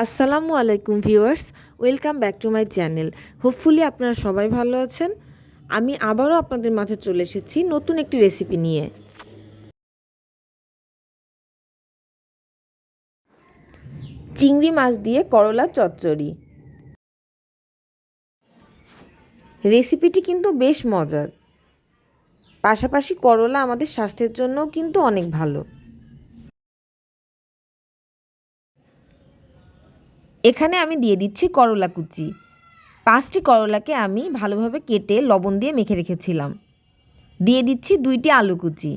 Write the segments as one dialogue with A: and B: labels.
A: আসসালামু আলাইকুম viewers, welcome back to my channel. Hopefully আপনারা সবাই ভালো আছেন। আমি আবারও আপনাদের মাঝে চলে এসেছি নতুন একটি রেসিপি নিয়ে। চিংড়ি মাছ দিয়ে করলা চচ্চড়ি। রেসিপিটি কিন্তু বেশ মজার, পাশাপাশি করলা আমাদের স্বাস্থ্যের জন্যও কিন্তু অনেক ভালো। এখানে আমি দিয়ে দিচ্ছি করলা কুচি। 5টি করলাকে আমি ভালোভাবে কেটে লবণ দিয়ে মেখে রেখেছিলাম। দিয়ে দিচ্ছি 2টি আলু কুচি।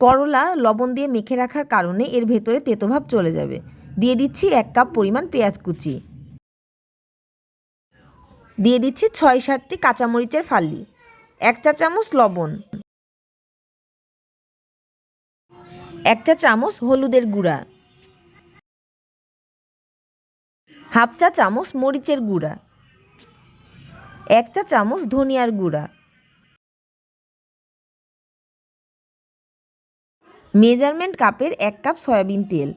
A: করলা লবণ দিয়ে মেখে রাখার কারণে এর ভেতরে তেতোভাব চলে যাবে। দিয়ে দিচ্ছি 1 কাপ পরিমাণ পেঁয়াজ কুচি। দিয়ে দিচ্ছি 6-7টি কাঁচামরিচের ফালি, 1 চা চামচ লবণ, 1 চা চামচ হলুদের গুঁড়া, হাফ চা চামচ মরিচের গুঁড়া, 1 চা চামচ ধনিয়ার গুঁড়া, মেজারমেন্ট কাপের 1 কাপ সয়াবিন তেল।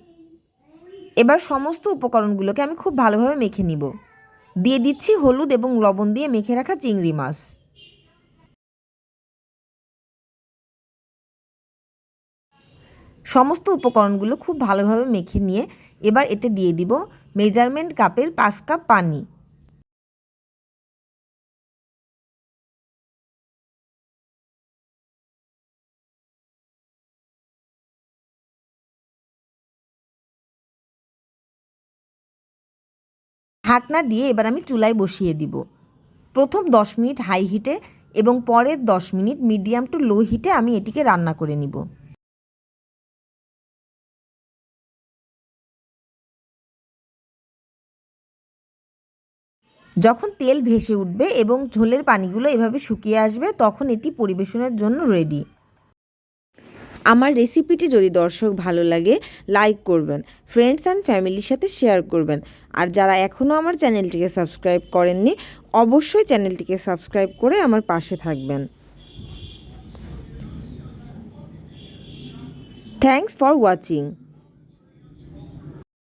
A: এবার সমস্ত উপকরণগুলোকে আমি খুব ভালোভাবে মেখে নিব। দিয়ে দিচ্ছি হলুদ এবং লবণ দিয়ে মেখে রাখা চিংড়ি মাছ। সমস্ত উপকরণগুলো খুব ভালোভাবে মেখে নিয়ে এবার এতে দিয়ে দিব মেজারমেন্ট কাপের 5 কাপ পানি। ঢাকনা দিয়ে এবার আমি চুলায় বসিয়ে দিব। প্রথম 10 মিনিট হাই হিটে এবং পরের 10 মিনিট মিডিয়াম টু লো হিটে আমি এটিকে রান্না করে নিব। যখন তেল ভেসে উঠবে এবং ঝোলের পানিগুলো এভাবে শুকিয়ে আসবে, তখন এটি পরিবেশনের জন্য রেডি। আমার রেসিপিটি যদি দর্শক ভালো লাগে লাইক করবেন, ফ্রেন্ডস অ্যান্ড ফ্যামিলির সাথে শেয়ার করবেন। আর যারা এখনও আমার চ্যানেলটিকে সাবস্ক্রাইব করেননি, অবশ্যই চ্যানেলটিকে সাবস্ক্রাইব করে আমার পাশে থাকবেন। Thanks for watching.